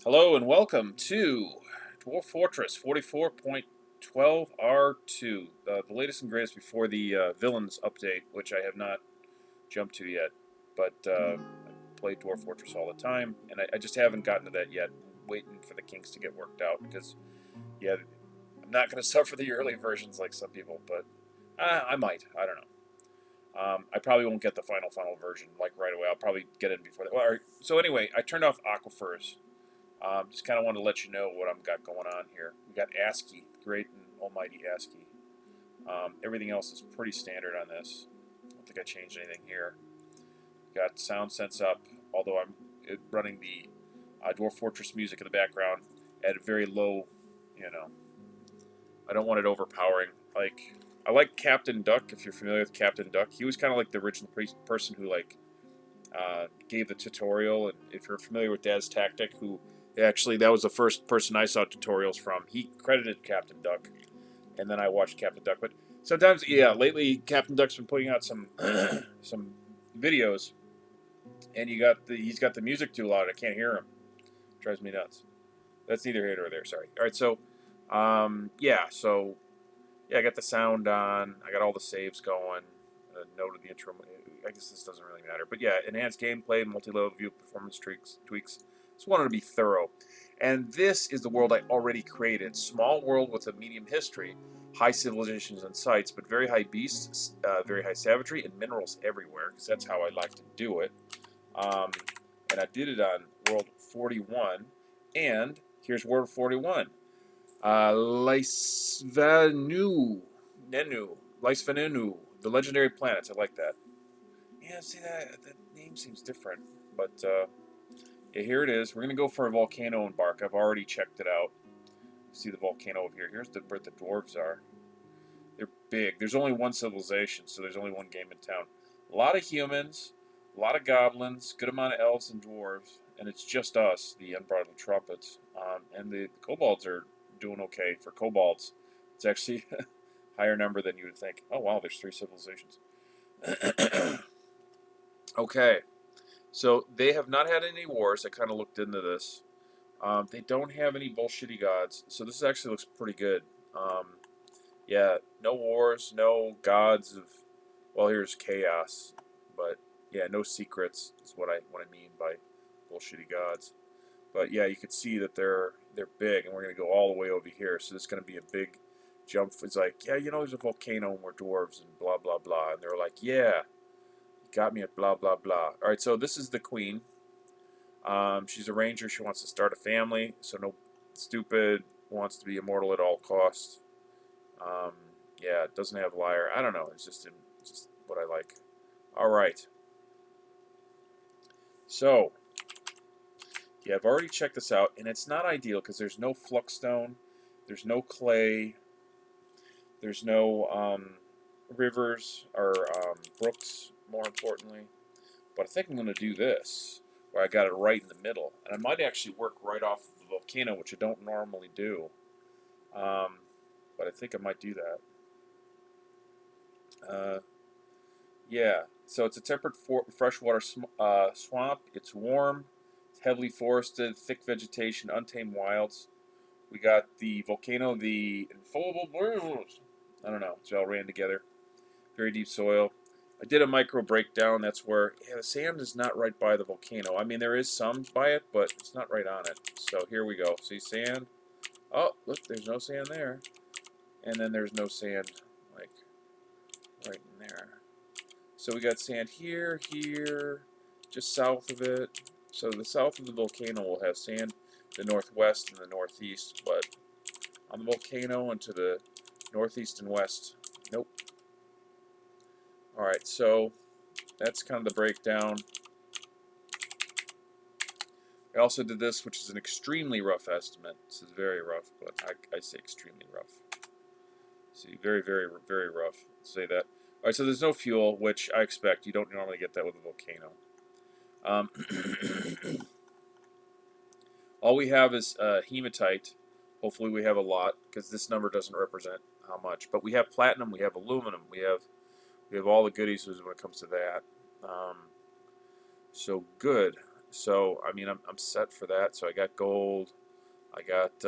Hello and welcome to Dwarf Fortress 44.12R2, the latest and greatest before the villains update, which I have not jumped to yet. But I play Dwarf Fortress all the time, and I just haven't gotten to that yet. I'm waiting for the kinks to get worked out because, yeah, I'm not going to suffer the early versions like some people, but I might. I don't know. I probably won't get the final version like right away. I'll probably get in before that. Well, so anyway, I turned off aquifers. Just kind of wanted to let you know what I've got going on here. We got ASCII, great and almighty ASCII. Everything else is pretty standard on this. I don't think I changed anything here. Got sound sense up, although I'm running the Dwarf Fortress music in the background at a very low, you know. I don't want it overpowering. I like Captain Duck. If you're familiar with Captain Duck, he was kind of like the original person who gave the tutorial. And if you're familiar with Dad's Tactic, who actually that was the first person I saw tutorials from. He credited Captain Duck, and then I watched Captain Duck. But sometimes, yeah, lately Captain Duck's been putting out some some videos, and he's got the music too loud. I can't hear him. Drives me nuts. That's neither here nor there. Sorry. All right, so yeah, I got the sound on. I got all the saves going. Note of the intro. I guess this doesn't really matter. But yeah, enhanced gameplay, multi-level view, performance tweaks. Just wanted to be thorough. And this is the world I already created. Small world with a medium history, high civilizations and sites, but very high beasts, very high savagery, and minerals everywhere, because that's how I like to do it. Um, and I did it on World 41. And here's World 41. Lysvenu, Nenu, Lysvenenu, the legendary planets. I like that. Yeah, see that name seems different, but yeah, here it is. We're gonna go for a volcano embark. I've already checked it out. See the volcano over here. Here's where the dwarves are. They're big. There's only one civilization, so there's only one game in town. A lot of humans, a lot of goblins, good amount of elves and dwarves, and it's just us, the unbridled trumpets. And the kobolds are doing okay for kobolds. It's actually a higher number than you would think. Oh wow, there's 3 civilizations. Okay, so they have not had any wars. I kind of looked into this. They don't have any bullshitty gods, so this actually looks pretty good. Yeah, no wars, no gods of. Well, here's chaos, but yeah, no secrets is what I mean by bullshitty gods. But yeah, you can see that they're big, and we're gonna go all the way over here. So this is gonna be a big jump. It's like, yeah, there's a volcano and we're dwarves and blah blah blah, and they're like, yeah, you got me at blah blah blah. All right, so this is the queen. She's a ranger. She wants to start a family. So no stupid wants to be immortal at all costs. Um, yeah, it doesn't have liar. I don't know. It's just what I like. All right. So yeah, I've already checked this out, and it's not ideal because there's no fluxstone, there's no clay, there's no rivers or brooks. More importantly, but I think I'm going to do this, where I got it right in the middle, and I might actually work right off the volcano, which I don't normally do. But I think I might do that. Yeah, so it's a temperate freshwater swamp. It's warm, it's heavily forested, thick vegetation, untamed wilds. We got the volcano, the infallible blues. I don't know, it's all ran together. Very deep soil. I did a micro breakdown. That's where, yeah, the sand is not right by the volcano. I mean, there is some by it, but it's not right on it. So here we go. See sand? Oh, look, there's no sand there. And then there's no sand, like, right in there. So we got sand here, here, just south of it. So the south of the volcano will have sand, the northwest and the northeast, but on the volcano and to the northeast and west, nope. Alright, so that's kind of the breakdown. I also did this, which is an extremely rough estimate. This is very rough, but I say extremely rough. See, very, very, very rough. Say that. Alright, so there's no fuel, which I expect. You don't normally get that with a volcano. All we have is hematite. Hopefully we have a lot, because this number doesn't represent how much. But we have platinum, we have aluminum, we have all the goodies when it comes to that. So good. So I mean, I'm set for that. So I got gold. I got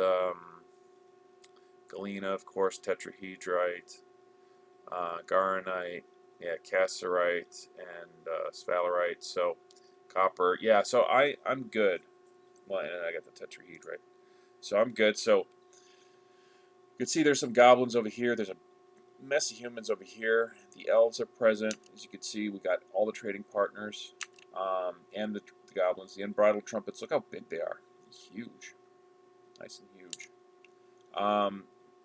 galena, of course, tetrahedrite, garonite, yeah, cassiterite, and sphalerite. So copper, yeah. So I'm good. Well, and I got the tetrahedrite. So I'm good. So you can see there's some goblins over here. There's a messy humans over here. The elves are present. As you can see, we got all the trading partners and the goblins. The unbridled trumpets. Look how big they are. Huge. Nice and huge.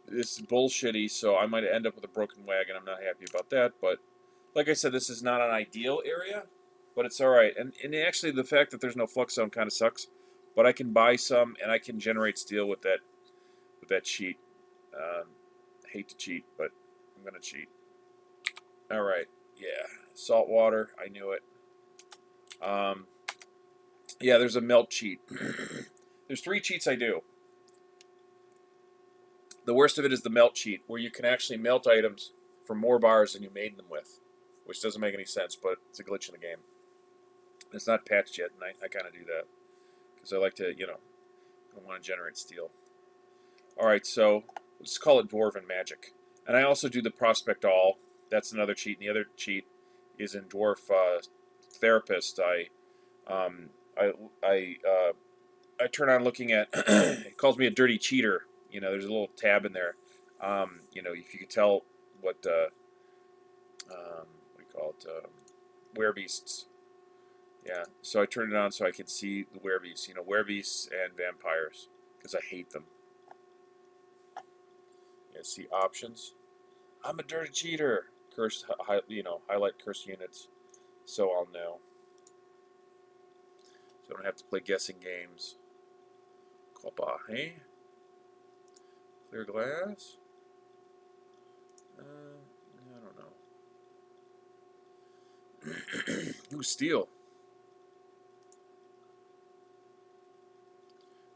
This is bullshitty, so I might end up with a broken wagon. I'm not happy about that. But like I said, this is not an ideal area, but it's all right. And actually, the fact that there's no flux zone kind of sucks. But I can buy some, and I can generate steel with that cheat. Hate to cheat, but I'm gonna cheat. All right, yeah, salt water. I knew it. Yeah, there's a melt cheat. There's 3 cheats I do. The worst of it is the melt cheat, where you can actually melt items for more bars than you made them with, which doesn't make any sense, but it's a glitch in the game. It's not patched yet, and I kind of do that because I like to, I want to generate steel. All right, so let's call it Dwarven Magic. And I also do the Prospect All. That's another cheat. And the other cheat is in Dwarf Therapist. Um, I, I turn on looking at. It calls me a dirty cheater. There's a little tab in there. If you could tell what what do you call it, werebeasts. Yeah. So I turn it on so I can see the werebeasts. Werebeasts and vampires because I hate them. Yeah. See options. I'm a dirty cheater. Highlight curse units, so I'll know. So I don't have to play guessing games. Copa, hey? Clear glass? I don't know. Ooh, steel.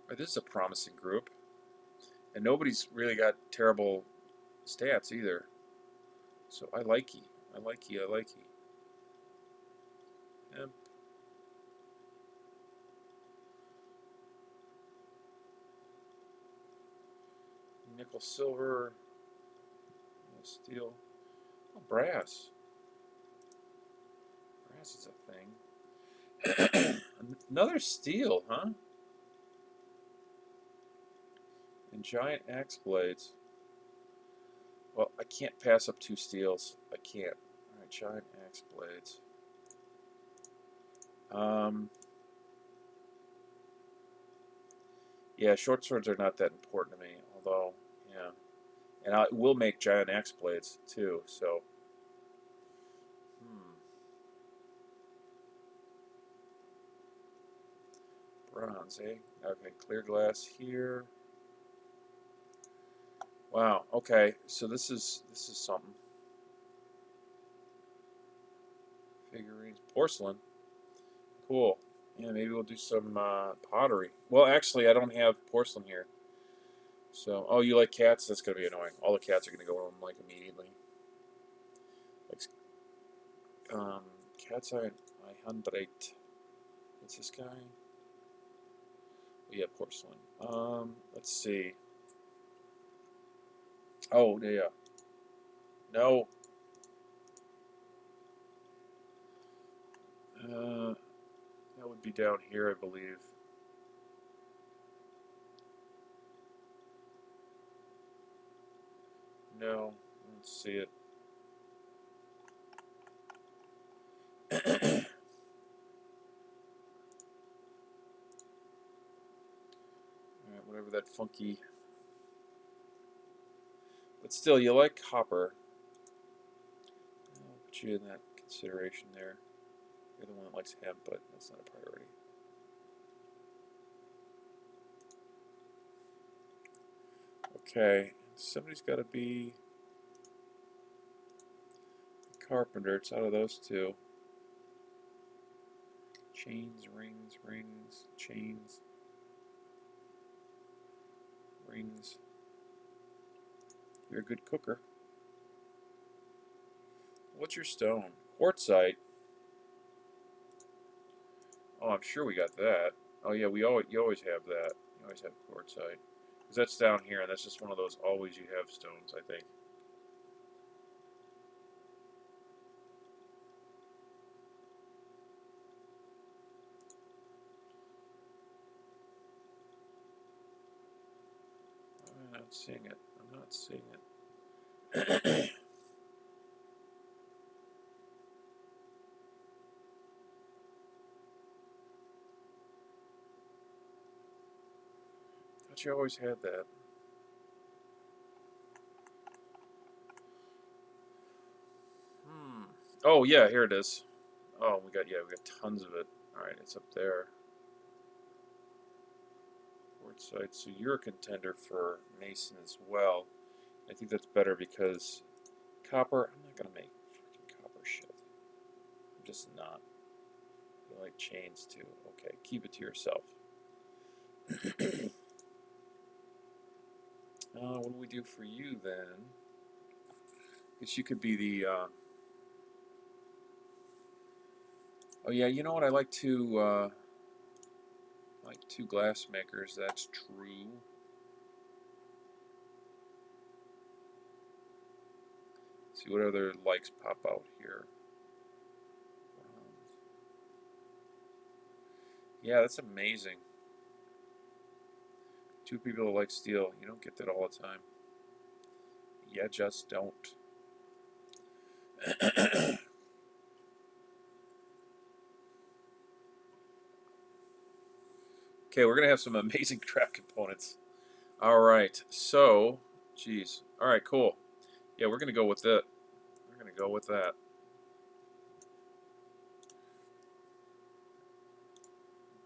Right, this is a promising group. And nobody's really got terrible stats either. So I like ye. I like ye. I like ye. Yep. Nickel, silver, steel. Oh, brass. Brass is a thing. Another steel, huh? And giant axe blades. Well, I can't pass up 2 steels. I can't. Alright, giant axe blades. Yeah, short swords are not that important to me, although, yeah. And I will make giant axe blades, too, so. Bronze, eh? Okay, clear glass here. Wow, okay, so this is something. Figurines. Porcelain. Cool. Yeah, maybe we'll do some pottery. Well, actually, I don't have porcelain here. So, oh, you like cats? That's going to be annoying. All the cats are going to go home, like, immediately. Like, cats are 100. What's this guy? Yeah, porcelain. Let's see. Oh, yeah. No. That would be down here, I believe. No, I don't see it. Alright, whatever that funky. But still, you like copper. I'll put you in that consideration there. You're the one that likes hemp, but that's not a priority. Okay, somebody's got to be a carpenter. It's out of those 2. Chains, rings, chains, rings. You're a good cooker. What's your stone? Quartzite. Oh, I'm sure we got that. Oh yeah, you always have that. You always have quartzite. Because that's down here, and that's just one of those always you have stones, I think. I'm not seeing it. I'm not seeing it. Thought you always had that. Hmm. Oh yeah, here it is. Oh, we got tons of it. All right, it's up there. Quartzite. So you're a contender for Mason as well. I think that's better because copper. I'm not gonna make freaking copper shit. I'm just not. You like chains too. Okay, keep it to yourself. What do we do for you then? Guess you could be the. Oh yeah, you know what? I like two glass makers. That's true. Let's see what other likes pop out here. Yeah, that's amazing. Two people that like steel. You don't get that all the time. You just don't. Okay, we're gonna have some amazing craft components. All right, so, geez. All right, cool. Yeah, we're gonna go with that. We're gonna go with that.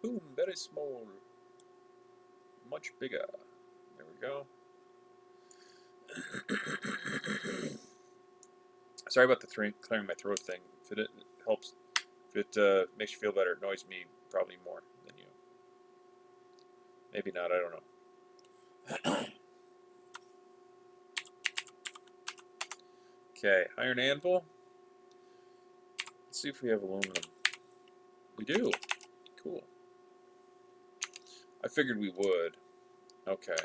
Boom, very small. Much bigger. There we go. Sorry about the clearing my throat thing. If it helps, if it makes you feel better, it annoys me probably more than you. Maybe not, I don't know. Okay, iron anvil. Let's see if we have aluminum. We do. Cool. I figured we would. Okay.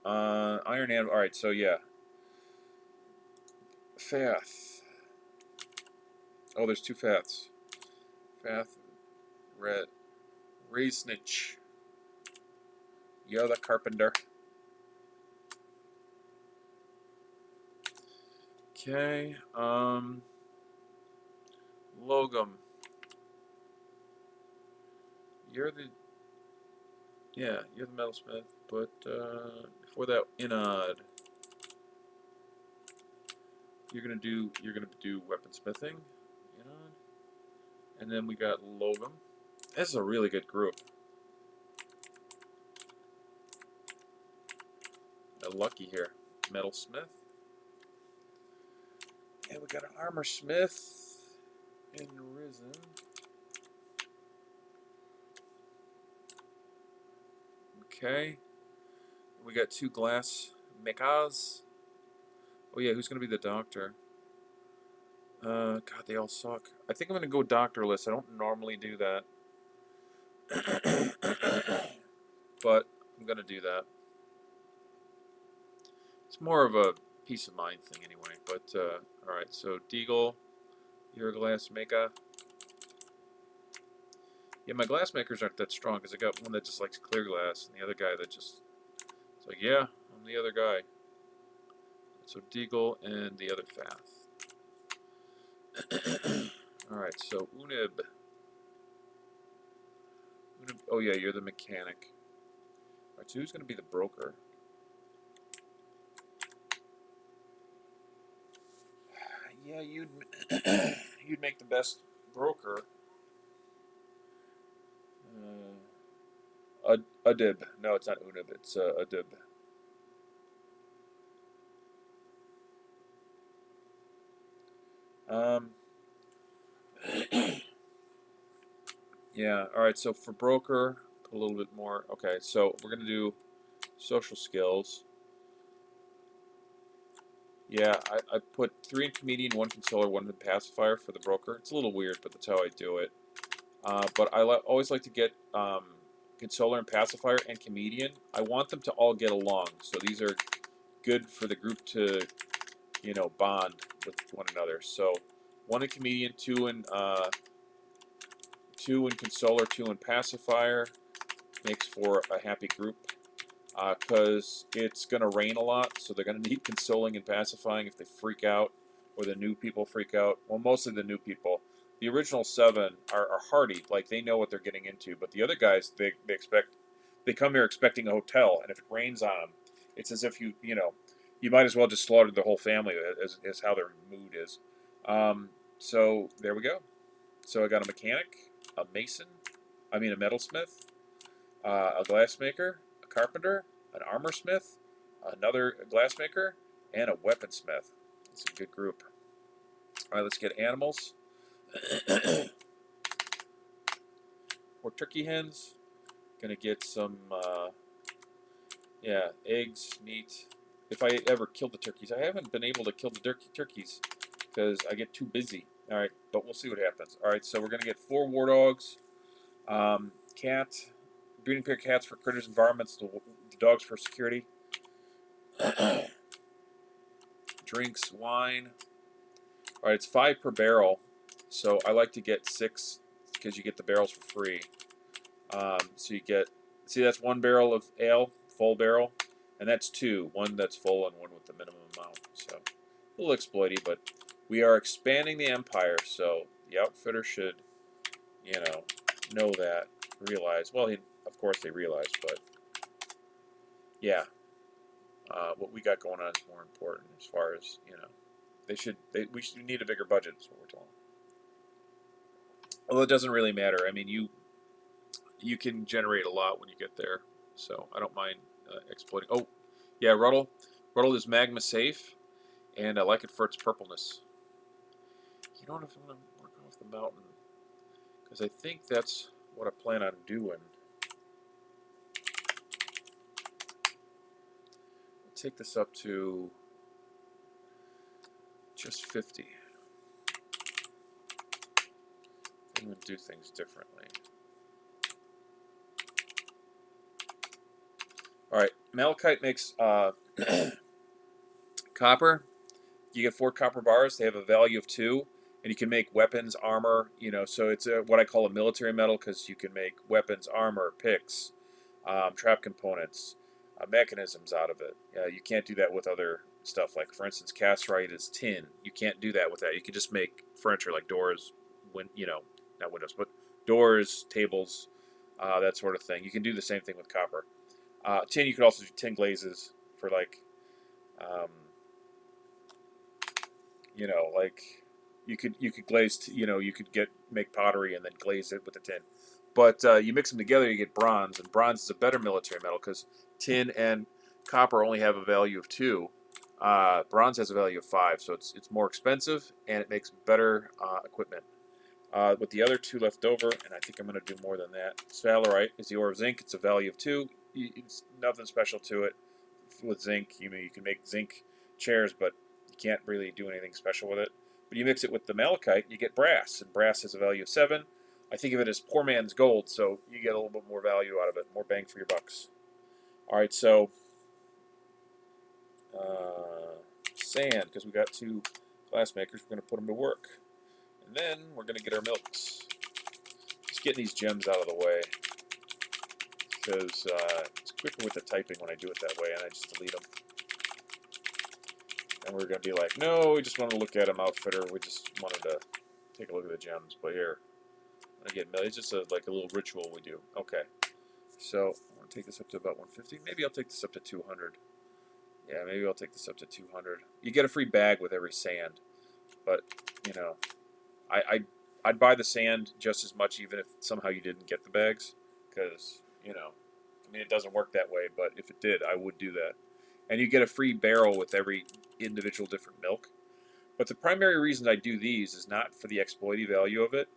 Iron anvil. All right, so yeah. Fath. Oh, there's two Faths. Fath, Red, Reisnich. You're the carpenter. Okay. Logum. You're the you're the metalsmith, but before that, Inod. You're gonna do weaponsmithing, Inod, and then we got Logum. This is a really good group. Lucky here, metalsmith, and we got an armorsmith in Risen. Okay, we got two glass mechas. Oh yeah, who's gonna be the doctor? God, they all suck. I think I'm gonna go doctorless. I don't normally do that, but I'm gonna do that. It's more of a peace of mind thing anyway. But all right, so Deagle, you're a glass maker. Yeah, my glass makers aren't that strong because I got one that just likes clear glass, and the other guy that just it's like, yeah, I'm the other guy. So Deagle and the other Fath. All right, so Unib. Oh yeah, you're the mechanic. All right, so who's gonna be the broker? Yeah, you'd make the best broker. Adib. No, it's not Unib. It's Adib. Um, yeah. All right. So for broker, put a little bit more. Okay. So we're gonna do social skills. Yeah, I put 3 in comedian, 1 consoler, 1 in pacifier for the broker. It's a little weird, but that's how I do it. But I always like to get consoler and pacifier and comedian. I want them to all get along, so these are good for the group to, bond with one another. So one in comedian, two in consoler, two in pacifier makes for a happy group. Because it's going to rain a lot, so they're going to need consoling and pacifying if they freak out or the new people freak out. Well, mostly the new people. The original 7 are hardy, like they know what they're getting into. But the other guys, they come here expecting a hotel, and if it rains on them, it's as if you might as well just slaughter the whole family, as how their mood is. So there we go. So I got a mechanic, a mason, a metalsmith, a glassmaker, a carpenter, an armor smith, another glassmaker, and a weaponsmith. It's a good group. All right, let's get animals. 4 turkey hens. Gonna get some, eggs, meat. If I ever kill the turkeys, I haven't been able to kill the turkeys because I get too busy. All right, but we'll see what happens. All right, so we're gonna get 4 war dogs, cat, breeding pair cats for critters, environments, the dogs for security. Drinks, wine. All right, it's 5 per barrel, so I like to get 6 because you get the barrels for free. So you get, see, that's 1 barrel of ale, full barrel, and that's 2, one that's full and one with the minimum amount. So a little exploity, but we are expanding the empire, so the outfitter should, know that, realize. Well, of course they realize, but yeah, what we got going on is more important as far as we should need a bigger budget. Is what we're told. Well, it doesn't really matter. I mean, you can generate a lot when you get there, so I don't mind exploiting. Oh, yeah, Ruddle. Ruddle is magma safe, and I like it for its purpleness. You know what? If I'm gonna work off the mountain, because I think that's what I plan on doing. I'll take this up to just 50. I'm gonna do things differently. All right, malachite makes copper. You get 4 copper bars. They have a value of 2, and you can make weapons, armor. So it's what I call a military metal because you can make weapons, armor, picks, trap components, mechanisms out of it. You can't do that with other stuff. Like for instance, castrite is tin. You can't do that with that. You can just make furniture like doors, not windows, but doors, tables, that sort of thing. You can do the same thing with copper. Tin, you could also do tin glazes for like. Like you could glaze, you could make pottery and then glaze it with the tin. But you mix them together, you get bronze, and bronze is a better military metal because tin and copper only have a value of 2. Bronze has a value of 5, so it's more expensive and it makes better equipment. With the other 2 left over, and I think I'm going to do more than that. Sphalerite is the ore of zinc. It's a value of 2. It's nothing special to it. With zinc, you can make zinc chairs, but you can't really do anything special with it. But you mix it with the malachite, you get brass, and brass has a value of 7. I think of it as poor man's gold, so you get a little bit more value out of it, more bang for your bucks. All right, so sand, because we got 2 glass makers, we're going to put them to work. And then we're going to get our milks. Just getting these gems out of the way, because it's quicker with the typing when I do it that way, and I just delete them. And we're going to be like, no, we just want to look at them, outfitter. We just wanted to take a look at the gems. But here, again, it's just like a little ritual we do. Okay. So I'm going to take this up to about 150. Maybe I'll take this up to 200. Yeah, maybe I'll take this up to 200. You get a free bag with every sand. But, I'd buy the sand just as much even if somehow you didn't get the bags. Because, it doesn't work that way. But if it did, I would do that. And you get a free barrel with every individual different milk. But the primary reason I do these is not for the exploity value of it.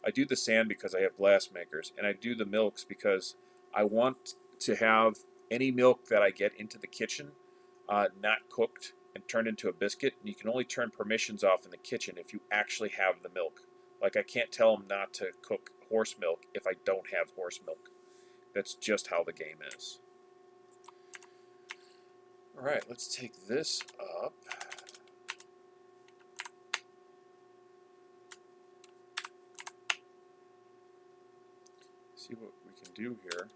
I do the sand because I have glass makers, and I do the milks because I want to have any milk that I get into the kitchen not cooked and turned into a biscuit. And you can only turn permissions off in the kitchen if you actually have the milk. Like I can't tell them not to cook horse milk if I don't have horse milk. That's just how the game is. All right, let's take this up. See what we can do here.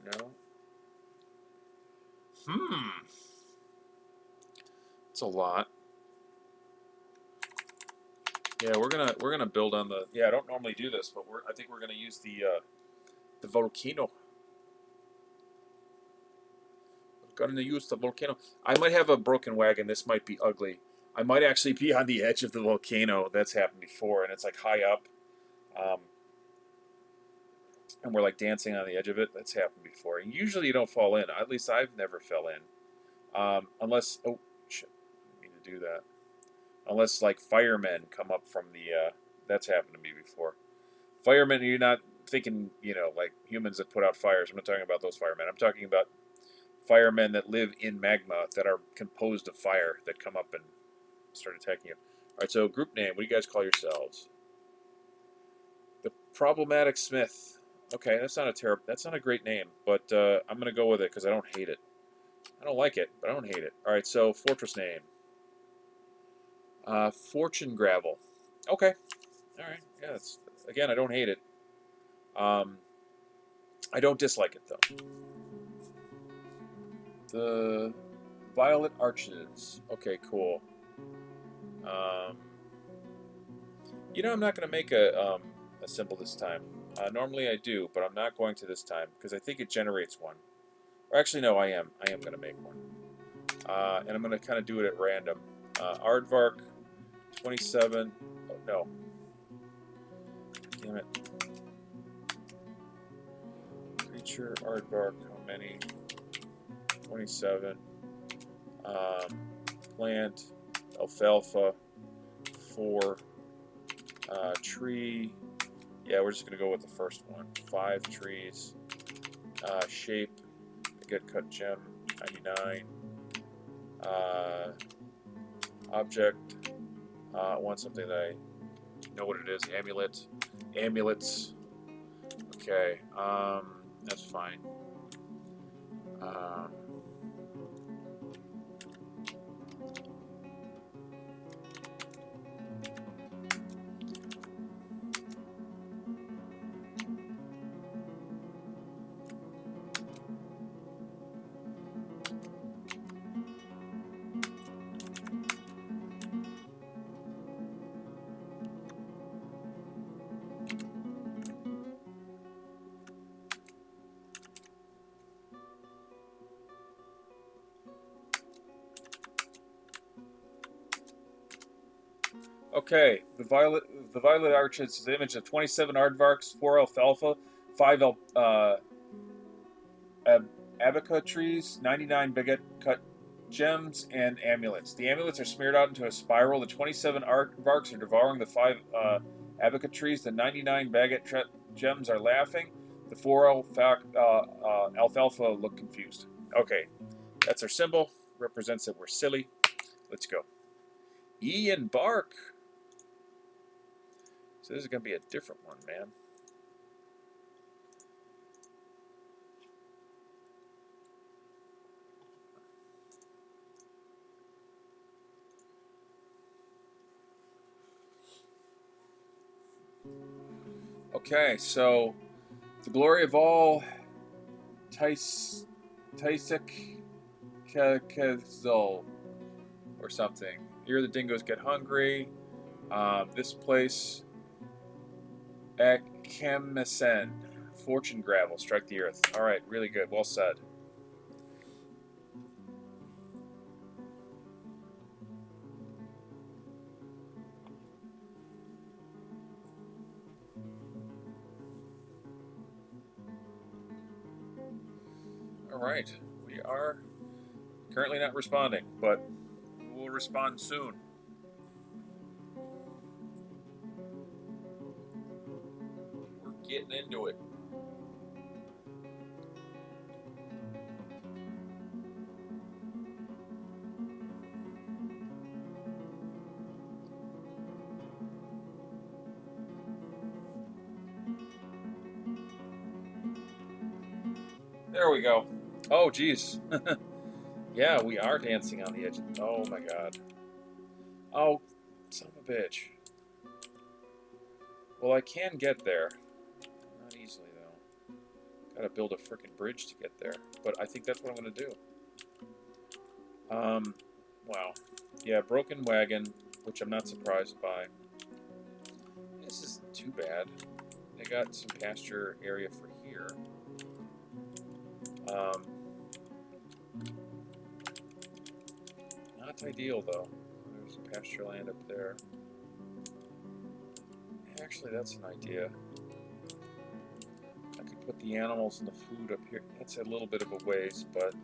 No. It's a lot. Yeah, we're gonna build on the. Yeah, I don't normally do this, but I think we're gonna use the volcano. We're gonna use the volcano. I might have a broken wagon. This might be ugly. I might actually be on the edge of the volcano. That's happened before, and it's like high up, and we're like dancing on the edge of it. That's happened before. And usually you don't fall in. At least I've never fell in, unless oh shit, I didn't mean to do that. Unless like firemen come up from the. That's happened to me before. Firemen, you're not thinking, you know, like humans that put out fires. I'm not talking about those firemen. I'm talking about firemen that live in magma that are composed of fire that come up and start attacking you. All right, so group name. What do you guys call yourselves? The Problematic Smith. Okay, that's not a terrible. That's not a great name, but I'm gonna go with it because I don't hate it. I don't like it, but I don't hate it. All right, so fortress name. Fortunegravel. Okay. All right. Yeah. That's, again, I don't hate it. I don't dislike it though. The Violet Arches. Okay, cool. You know, I'm not going to make a symbol this time. Normally I do, but I'm not going to this time because I think it generates one. Or actually, no, I am. I am going to make one. And I'm going to kind of do it at random. Aardvark, 27. Oh, no. Damn it. Creature, Aardvark, how many? 27. Plant, alfalfa, 4. Tree. Yeah, we're just going to go with the first one. 5 trees. Shape, get cut gem, 99. Object, I want something that I know what it is. Amulet. Amulets. Okay, that's fine. Okay, the Violet Arches is an image of 27 aardvarks, 4 alfalfa, 5 abaca trees, 99 baguette cut gems, and amulets. The amulets are smeared out into a spiral. The 27 aardvarks are devouring the 5 abaca trees. The 99 baguette gems are laughing. The 4 alfalfa look confused. Okay, that's our symbol. Represents that we're silly. Let's go. E and bark. So this is going to be a different one, man. Okay, so the glory of all Taisik Kazul or something. Here the dingoes get hungry. This place at Kemisen. Fortunegravel, strike the earth. Alright, really good. Well said. Alright, we are currently not responding, but we'll respond soon. We're getting into it. There we go. Oh, geez. Yeah, we are dancing on the edge. Oh, my God. Oh, son of a bitch. Well, I can get there. Not easily, though. Gotta build a frickin' bridge to get there. But I think that's what I'm gonna do. Wow. Yeah, broken wagon, which I'm not surprised by. This isn't too bad. They got some pasture area for here. Not ideal, though. There's pasture land up there. Actually, that's an idea. I could put the animals and the food up here. That's a little bit of a ways, but...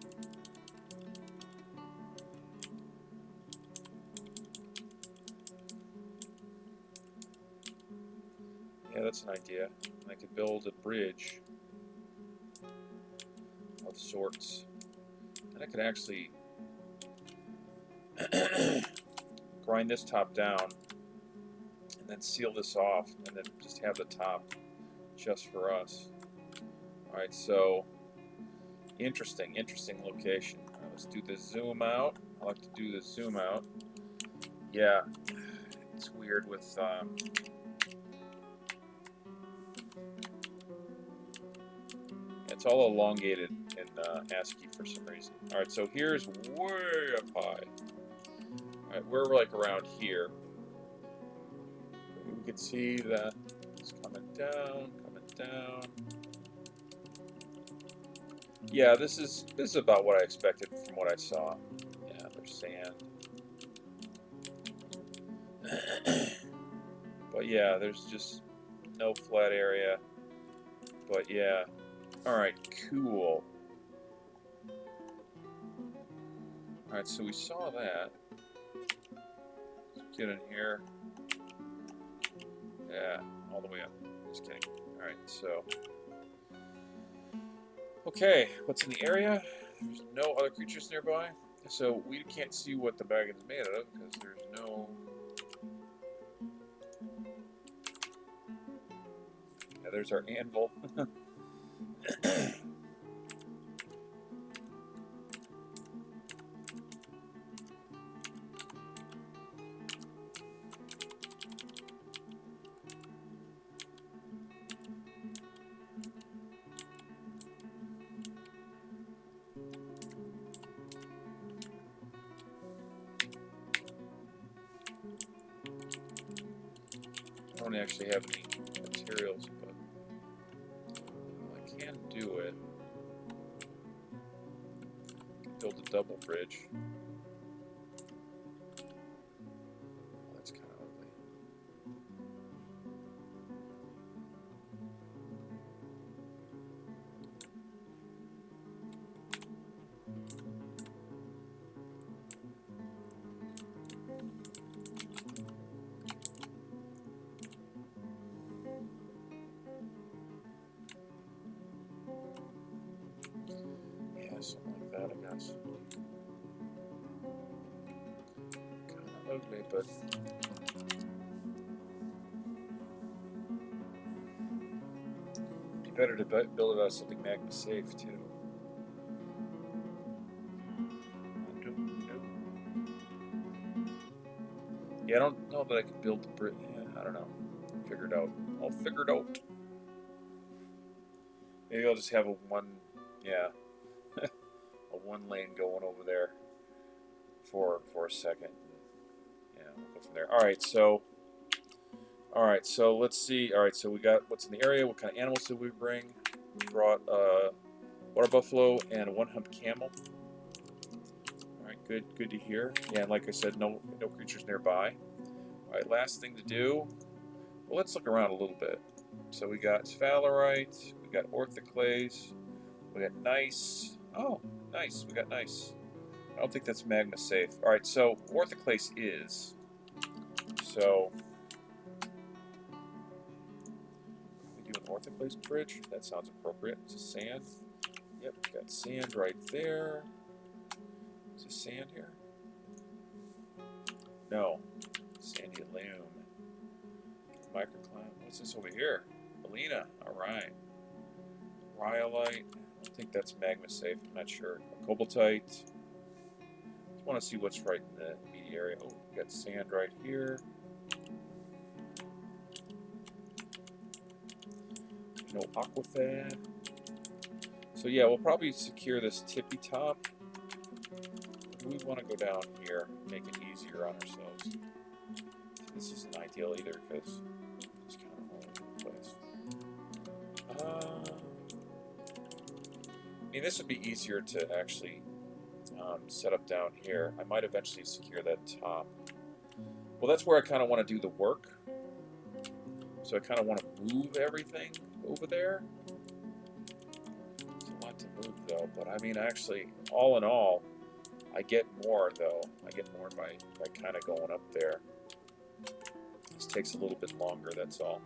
yeah, that's an idea. I could build a bridge of sorts. And I could actually grind this top down and then seal this off and then just have the top just for us. Alright, so interesting location. Let's do the zoom out. I like to do the zoom out. Yeah, it's weird with it's all elongated in ASCII for some reason. Alright, so here's way up high. Alright, we're like around here. We can see that it's coming down, coming down. Yeah, this is about what I expected from what I saw. Yeah, there's sand. But yeah, there's just no flat area. But yeah. Alright, cool. Alright, so we saw that. Let's get in here. Yeah, all the way up. Just kidding. Alright, so. Okay, what's in the area? There's no other creatures nearby. So we can't see what the wagon's made out of because there's no... yeah, there's our anvil. I don't actually have any materials, but I can do it. Build a double bridge. Oh, that's kind of ugly. Yeah, something like that, I guess. Kind of ugly, but it'd be better to build it out of something magma safe too. Yeah, I don't know that I could build the bridge. Yeah, I don't know. Figure it out. I'll figure it out. Maybe I'll just have a one, yeah, a one lane going over there for a second. Yeah, we'll go from there. All right, so let's see. All right, so we got what's in the area. What kind of animals did we bring? We brought water buffalo and a one-hump camel. All right, good to hear. Yeah, and like I said, no creatures nearby. All right, last thing to do. Well, let's look around a little bit. So we got sphalerite, we got orthoclase, we got gneiss. Oh, nice. We got gneiss. I don't think that's magma safe. All right, so orthoclase is. So we do an orthoclase bridge. That sounds appropriate. Is this sand? Yep, we got sand right there. Is this sand here? No. Sandy loam. Microclimate. What's this over here? Alina. All right. Rhyolite. think that's magma safe. I'm not sure. Cobaltite. Just want to see what's right in the immediate area. Oh, we got sand right here. There's no aquafad. So yeah, we'll probably secure this tippy top. We want to go down here, make it easier on ourselves. This isn't ideal either because it's kind of all over the place. I mean, this would be easier to actually set up down here. I might eventually secure that top. Well, that's where I kind of want to do the work. So I kind of want to move everything over there. It's a lot to move, though. But I mean, actually, all in all, I get more, though. I get more by kind of going up there. This takes a little bit longer, that's all.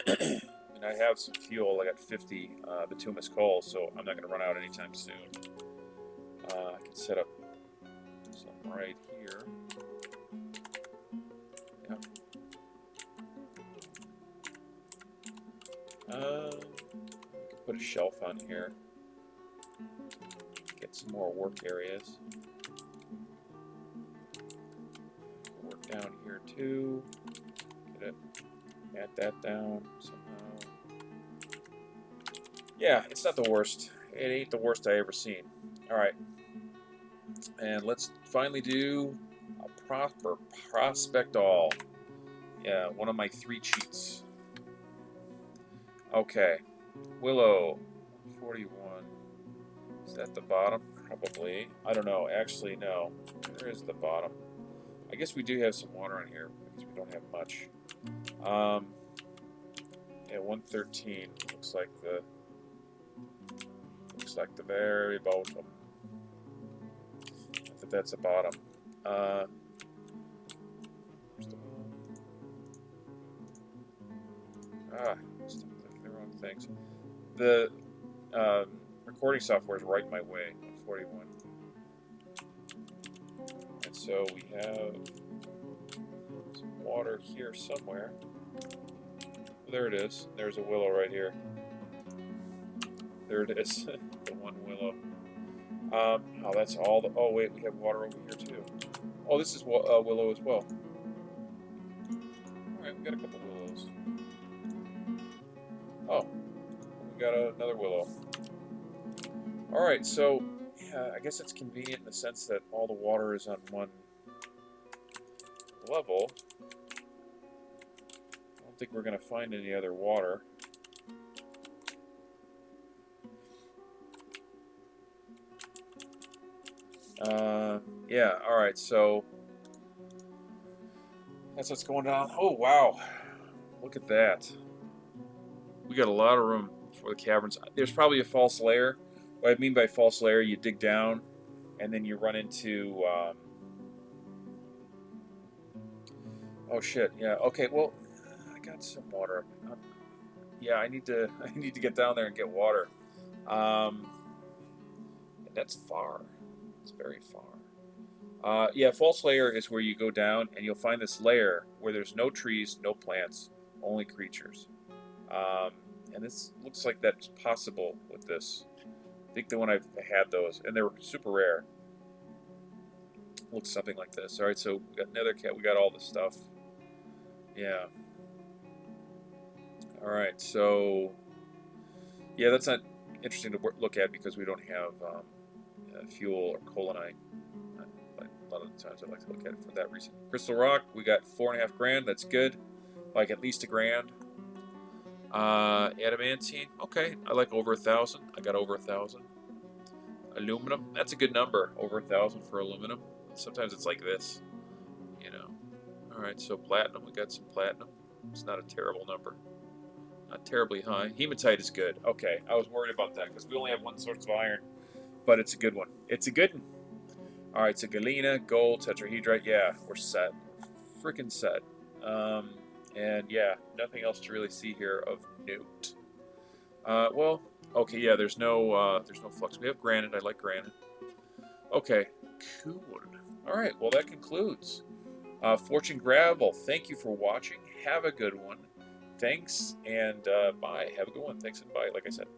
And I have some fuel. I got 50 bituminous coal, so I'm not going to run out anytime soon. I can set up some right here. Yeah. We can put a shelf on here. Get some more work areas. Work down here too. Get it. Add that down somehow. Yeah, it's not the worst. It ain't the worst I ever seen. Alright. And let's finally do a proper prospect all. Yeah, one of my 3 cheats. Okay. Willow. 41. Is that the bottom? Probably. I don't know. Actually, no. Where is the bottom? I guess we do have some water in here because we don't have much. Yeah, 113 looks like the very bottom. I think that's the bottom. Where's the stop clicking the wrong things. The recording software is right my way. 41. And so we have some water here somewhere. There it is. There's a willow right here. There it is. The one willow. Oh, that's all the... Oh, wait, we have water over here, too. Oh, this is willow as well. Alright, we got a couple willows. Oh, we got another willow. Alright, so, yeah, I guess it's convenient in the sense that all the water is on one level. I don't think we're going to find any other water. Yeah, alright, so that's what's going on. Oh, wow. Look at that. We got a lot of room for the caverns. There's probably a false layer. What I mean by false layer, you dig down, and then you run into... Oh, shit, yeah. Okay, well, I got some water. Yeah, I need to get down there and get water. And that's far. It's very far. Yeah, false layer is where you go down and you'll find this layer where there's no trees, no plants, only creatures. And this looks like that's possible with this. I think the one I've had those, and they were super rare. Looks something like this. All right, so we got another cat. We got all this stuff. Yeah. All right, so yeah, that's not interesting to look at because we don't have fuel or colinite. A lot of the times I like to look at it for that reason. Crystal rock, we got 4.5 grand. That's good. Like at least $1 grand. Adamantine, okay. I like over 1,000. I got over 1,000. Aluminum, that's a good number. Over 1,000 for aluminum. Sometimes it's like this, you know. All right, so platinum, we got some platinum. It's not a terrible number. Not terribly high. Hematite is good. Okay, I was worried about that because we only have one source of iron, but it's a good one. It's a good one. All right, so galena, gold, tetrahedrite. Yeah, we're set. Freaking set. And yeah, nothing else to really see here of note. Well, okay, yeah, there's no flux. We have granite. I like granite. Okay, cool. All right, well that concludes Fortunegravel. Thank you for watching. Have a good one. Thanks and bye. Have a good one. Thanks and bye. Like I said.